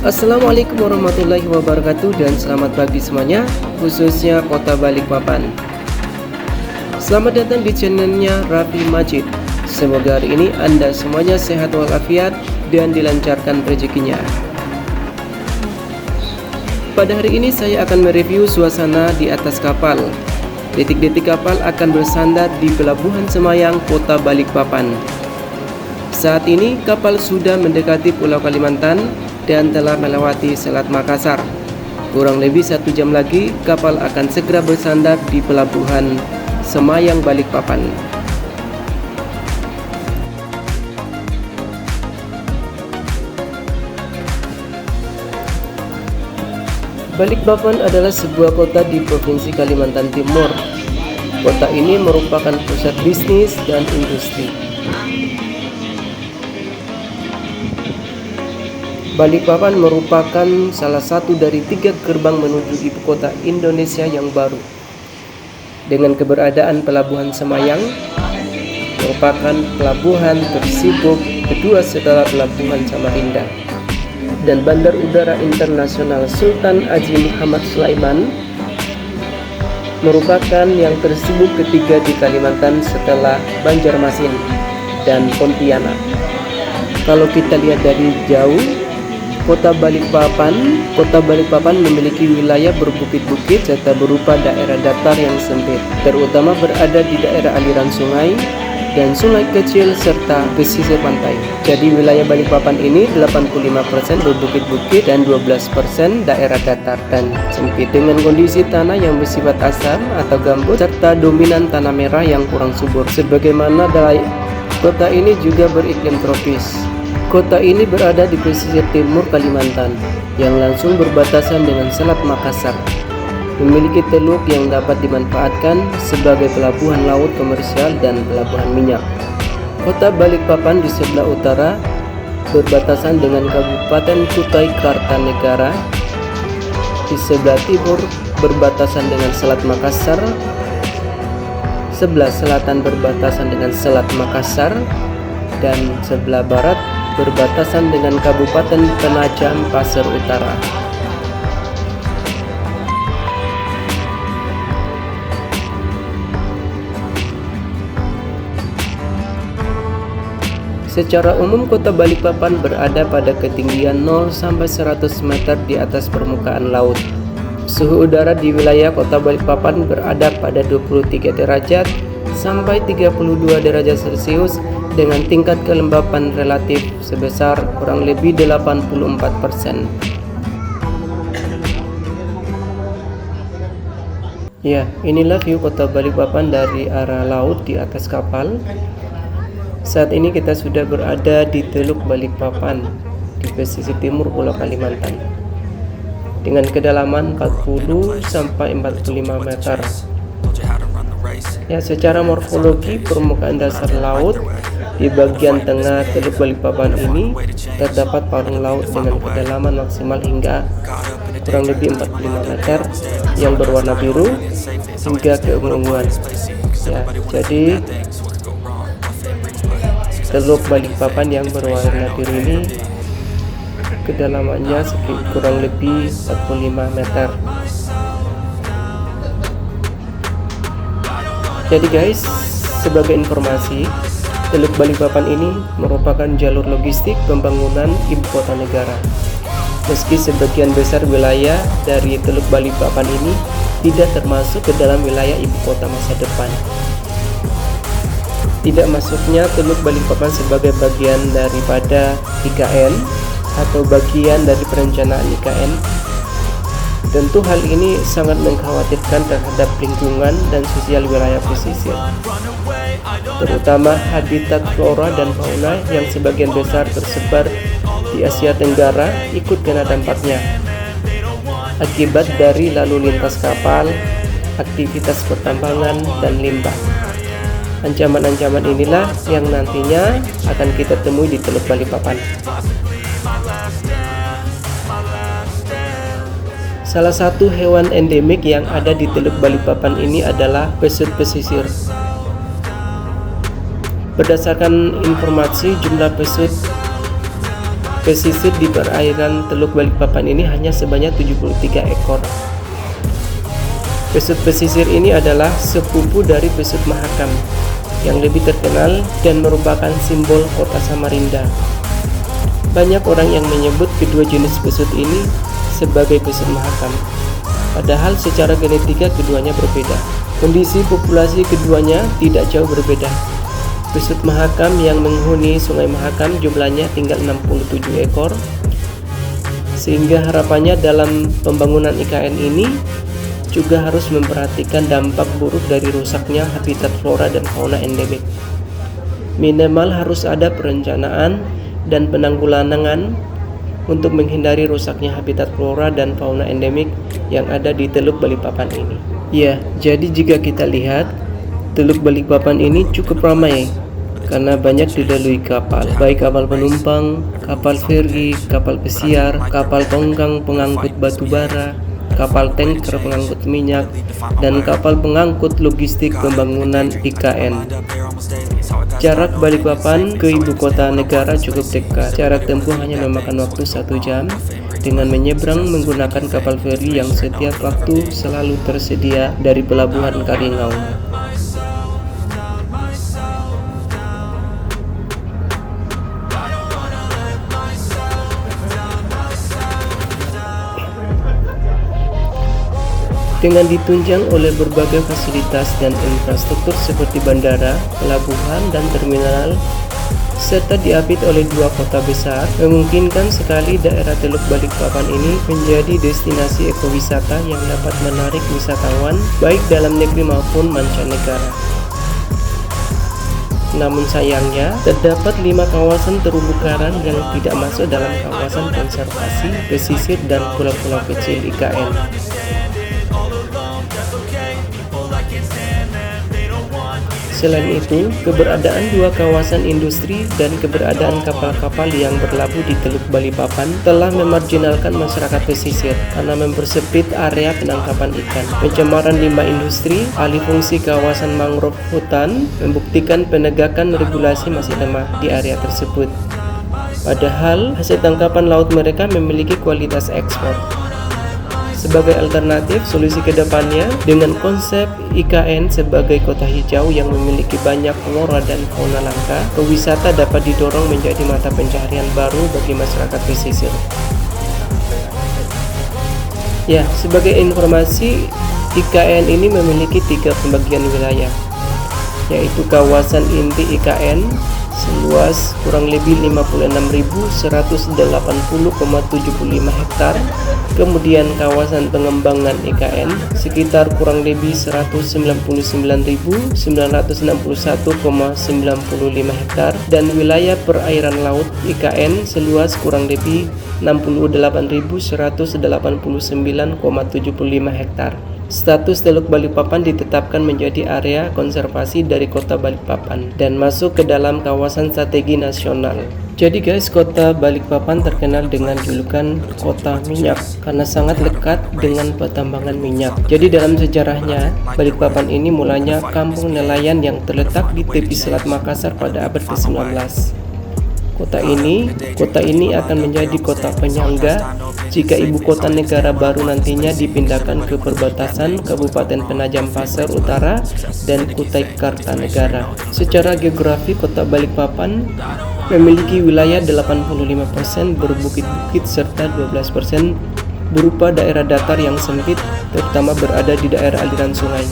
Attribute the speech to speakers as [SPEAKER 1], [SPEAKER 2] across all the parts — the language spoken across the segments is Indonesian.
[SPEAKER 1] Assalamualaikum warahmatullahi wabarakatuh dan selamat pagi semuanya, khususnya Kota Balikpapan. Selamat datang di channelnya Raffi Majid. Semoga hari ini Anda semuanya sehat walafiat dan dilancarkan rezekinya. Pada hari ini saya akan mereview suasana di atas kapal. Detik-detik kapal akan bersandar di Pelabuhan Semayang, Kota Balikpapan. Saat ini kapal sudah mendekati Pulau Kalimantan dan telah melewati Selat Makassar. Kurang lebih 1 jam lagi kapal akan segera bersandar di Pelabuhan Semayang, Balikpapan. Balikpapan adalah sebuah kota di Provinsi Kalimantan Timur. Kota ini merupakan pusat bisnis dan industri. Balikpapan merupakan salah satu dari 3 gerbang menuju ibu kota Indonesia yang baru. Dengan keberadaan Pelabuhan Semayang, merupakan pelabuhan tersibuk kedua setelah Pelabuhan Samarinda, dan Bandar Udara Internasional Sultan Haji Muhammad Sulaiman merupakan yang tersibuk ketiga di Kalimantan setelah Banjarmasin dan Pontianak. Kalau kita lihat dari jauh, Kota Balikpapan memiliki wilayah berbukit-bukit serta berupa daerah datar yang sempit, terutama berada di daerah aliran sungai dan sungai kecil serta pesisir pantai. Jadi wilayah Balikpapan ini 85% berbukit-bukit dan 12% daerah datar dan sempit, dengan kondisi tanah yang bersifat asam atau gambut serta dominan tanah merah yang kurang subur. Sebagaimana kota ini juga beriklim tropis. Kota ini berada di pesisir timur Kalimantan yang langsung berbatasan dengan Selat Makassar. Memiliki teluk yang dapat dimanfaatkan sebagai pelabuhan laut komersial dan pelabuhan minyak. Kota Balikpapan di sebelah utara berbatasan dengan Kabupaten Kutai Kartanegara. Di sebelah timur berbatasan dengan Selat Makassar. Sebelah selatan berbatasan dengan Selat Makassar, dan sebelah barat berbatasan dengan Kabupaten Penajam Pasir Utara. Secara umum Kota Balikpapan berada pada ketinggian 0 sampai 100 meter di atas permukaan laut. Suhu udara di wilayah Kota Balikpapan berada pada 23 derajat sampai 32 derajat Celcius dengan tingkat kelembapan relatif sebesar kurang lebih 84%. Ya, inilah view Kota Balikpapan dari arah laut di atas kapal. Saat ini kita sudah berada di Teluk Balikpapan di pesisir timur Pulau Kalimantan dengan kedalaman 40 sampai 45 meter. Ya, secara morfologi permukaan dasar laut di bagian tengah Teluk Balikpapan ini terdapat palung laut dengan kedalaman maksimal hingga kurang lebih 45 meter yang berwarna biru hingga keungu-unguan. Ya, jadi Teluk Balikpapan yang berwarna biru ini kedalamannya kurang lebih 45 meter. Jadi guys, sebagai informasi, Teluk Balikpapan ini merupakan jalur logistik pembangunan ibu kota negara. Meski sebagian besar wilayah dari Teluk Balikpapan ini tidak termasuk ke dalam wilayah ibu kota masa depan. Tidak masuknya Teluk Balikpapan sebagai bagian daripada IKN atau bagian dari perencanaan IKN, tentu hal ini sangat mengkhawatirkan terhadap lingkungan dan sosial wilayah pesisir, terutama habitat flora dan fauna yang sebagian besar tersebar di Asia Tenggara ikut kena dampaknya akibat dari lalu lintas kapal, aktivitas pertambangan, dan limbah. Ancaman-ancaman inilah yang nantinya akan kita temui di Teluk Balikpapan. Salah satu hewan endemik yang ada di Teluk Balikpapan ini adalah pesut pesisir. Berdasarkan informasi, jumlah pesut pesisir di perairan Teluk Balikpapan ini hanya sebanyak 73 ekor. Pesut pesisir ini adalah sepupu dari pesut Mahakam yang lebih terkenal dan merupakan simbol kota Samarinda. Banyak orang yang menyebut kedua jenis pesut ini sebagai pesut Mahakam, padahal secara genetika keduanya berbeda. Kondisi populasi keduanya tidak jauh berbeda. Pesut Mahakam yang menghuni Sungai Mahakam jumlahnya tinggal 67 ekor, sehingga harapannya dalam pembangunan IKN ini juga harus memperhatikan dampak buruk dari rusaknya habitat flora dan fauna endemik. Minimal harus ada perencanaan dan penanggulangan untuk menghindari rusaknya habitat flora dan fauna endemik yang ada di Teluk Balikpapan ini. Ya, jadi jika kita lihat, Teluk Balikpapan ini cukup ramai karena banyak dilalui kapal, baik kapal penumpang, kapal feri, kapal pesiar, kapal tongkang pengangkut batu bara, kapal tanker pengangkut minyak, dan kapal pengangkut logistik pembangunan IKN. Jarak Balikpapan ke ibu kota negara cukup dekat. Jarak tempuh hanya memakan waktu 1 jam dengan menyeberang menggunakan kapal feri yang setiap waktu selalu tersedia dari pelabuhan Karingau. Dengan ditunjang oleh berbagai fasilitas dan infrastruktur seperti bandara, pelabuhan, dan terminal, serta diapit oleh 2 kota besar, memungkinkan sekali daerah Teluk Balikpapan ini menjadi destinasi ekowisata yang dapat menarik wisatawan baik dalam negeri maupun mancanegara. Namun sayangnya, terdapat 5 kawasan terumbu karang yang tidak masuk dalam kawasan konservasi pesisir dan pulau-pulau kecil IKN. Selain itu, keberadaan 2 kawasan industri dan keberadaan kapal-kapal yang berlabuh di Teluk Balikpapan telah memarginalkan masyarakat pesisir karena mempersempit area penangkapan ikan. Pencemaran limbah industri, alih fungsi kawasan mangrove hutan membuktikan penegakan regulasi masih lemah di area tersebut. Padahal, hasil tangkapan laut mereka memiliki kualitas ekspor. Sebagai alternatif, solusi kedepannya dengan konsep IKN sebagai kota hijau yang memiliki banyak flora dan fauna langka, wisata dapat didorong menjadi mata pencaharian baru bagi masyarakat pesisir. Ya, sebagai informasi, IKN ini memiliki 3 pembagian wilayah, yaitu kawasan inti IKN seluas kurang lebih 56.180,75 hektar, kemudian kawasan pengembangan IKN sekitar kurang lebih 199.961,95 hektar, dan wilayah perairan laut IKN seluas kurang lebih 68.189,75 hektar. Status Teluk Balikpapan ditetapkan menjadi area konservasi dari Kota Balikpapan dan masuk ke dalam kawasan strategi nasional. Jadi guys, Kota Balikpapan terkenal dengan julukan Kota Minyak karena sangat lekat dengan pertambangan minyak. Jadi dalam sejarahnya, Balikpapan ini mulanya kampung nelayan yang terletak di tepi selat Makassar pada abad ke-19. Kota ini akan menjadi kota penyangga jika ibu kota negara baru nantinya dipindahkan ke perbatasan Kabupaten Penajam Pasar Utara dan Kutai Kartanegara. Secara geografi, Kota Balikpapan memiliki wilayah 85% berbukit-bukit serta 12% berupa daerah datar yang sempit, terutama berada di daerah aliran sungai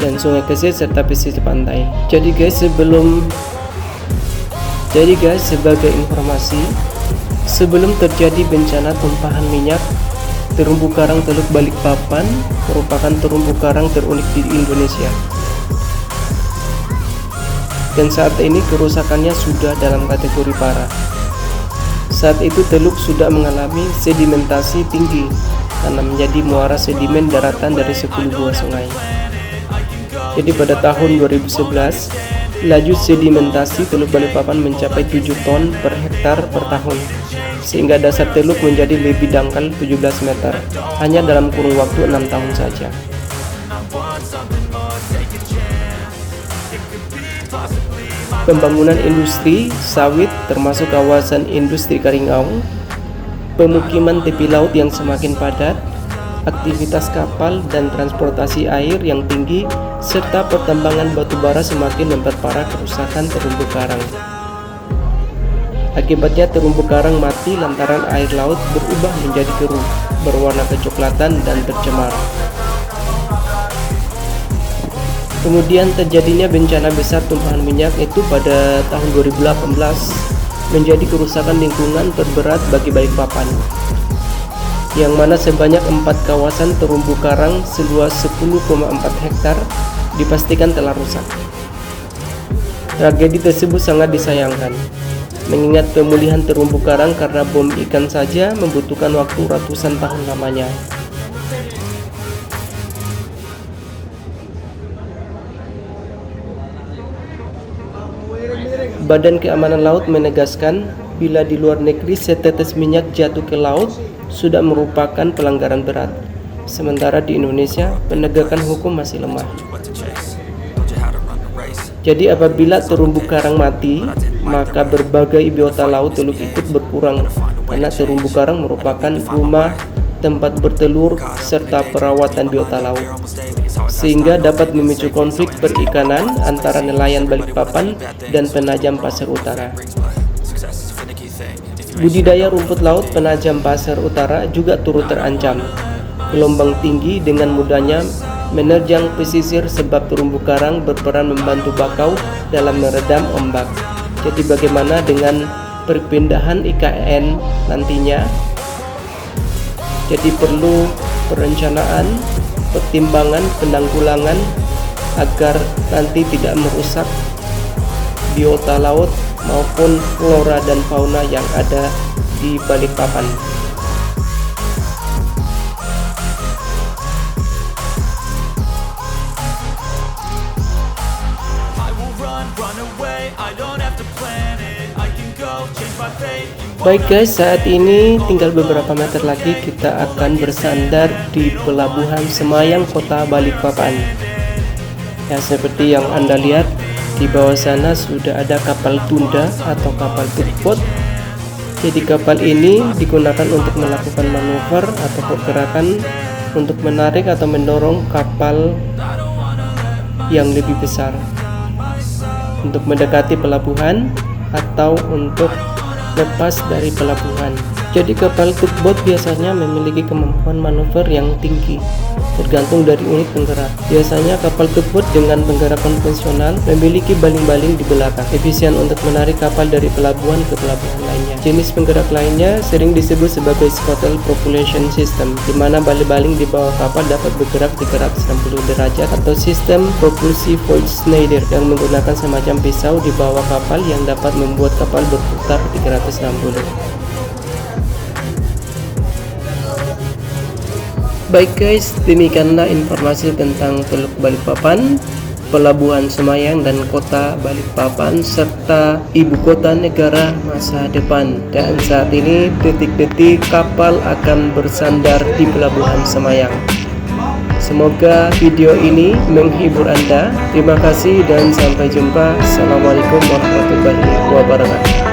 [SPEAKER 1] dan sungai Kesit serta pesisir pantai. Jadi guys, sebagai informasi, sebelum terjadi bencana tumpahan minyak, terumbu karang Teluk Balikpapan merupakan terumbu karang terunik di Indonesia. Dan saat ini kerusakannya sudah dalam kategori parah. Saat itu teluk sudah mengalami sedimentasi tinggi karena menjadi muara sedimen daratan dari 10 buah sungai. Jadi pada tahun 2011, laju sedimentasi Teluk Balikpapan mencapai 7 ton per hektar per tahun, sehingga dasar teluk menjadi lebih dangkal 17 meter hanya dalam kurun waktu 6 tahun saja. pembangunan industri sawit termasuk kawasan industri Karingau, pemukiman tepi laut yang semakin padat, aktivitas kapal dan transportasi air yang tinggi, serta pertambangan batu bara semakin memperparah kerusakan terumbu karang. Akibatnya terumbu karang mati lantaran air laut berubah menjadi keruh, berwarna kecoklatan dan tercemar. Kemudian terjadinya bencana besar tumpahan minyak itu pada tahun 2018 menjadi kerusakan lingkungan terberat bagi Balikpapan, yang mana sebanyak 4 kawasan terumbu karang seluas 10,4 hektar dipastikan telah rusak. Tragedi tersebut sangat disayangkan, mengingat pemulihan terumbu karang karena bom ikan saja membutuhkan waktu ratusan tahun lamanya. Badan Keamanan Laut menegaskan, bila di luar negeri setetes minyak jatuh ke laut sudah merupakan pelanggaran berat, sementara di Indonesia penegakan hukum masih lemah. Jadi apabila terumbu karang mati, maka berbagai biota laut teluk ikut berkurang, karena terumbu karang merupakan rumah, tempat bertelur, serta perawatan biota laut, sehingga dapat memicu konflik perikanan antara nelayan Balikpapan dan penajam Pasir Utara. Budidaya rumput laut penajam Pasir Utara juga turut terancam. Gelombang tinggi dengan mudahnya menerjang pesisir sebab terumbu karang berperan membantu bakau dalam meredam ombak. Jadi bagaimana dengan perpindahan IKN nantinya? Jadi perlu perencanaan, pertimbangan, penanggulangan agar nanti tidak merusak biota laut maupun flora dan fauna yang ada di Balikpapan. Baik guys, saat ini tinggal beberapa meter lagi kita akan bersandar di Pelabuhan Semayang, Kota Balikpapan. Ya, seperti yang Anda lihat di bawah sana sudah ada kapal tunda atau kapal tugboat. Jadi kapal ini digunakan untuk melakukan manuver atau pergerakan untuk menarik atau mendorong kapal yang lebih besar untuk mendekati pelabuhan atau untuk lepas dari pelabuhan. Jadi kapal tugboat biasanya memiliki kemampuan manuver yang tinggi, tergantung dari unit penggerak. Biasanya kapal tugboat dengan penggerak konvensional memiliki baling-baling di belakang, efisien untuk menarik kapal dari pelabuhan ke pelabuhan lainnya. Jenis penggerak lainnya sering disebut sebagai Scuttle Propulsion System, di mana baling-baling di bawah kapal dapat bergerak 360 derajat, atau sistem propulsi Voigt Schneider yang menggunakan semacam pisau di bawah kapal yang dapat membuat kapal berputar 360. Baik guys, demikianlah informasi tentang Teluk Balikpapan, Pelabuhan Semayang dan Kota Balikpapan, serta ibu kota negara masa depan. Dan saat ini detik-detik kapal akan bersandar di Pelabuhan Semayang. Semoga video ini menghibur Anda. Terima kasih dan sampai jumpa. Assalamualaikum warahmatullahi wabarakatuh.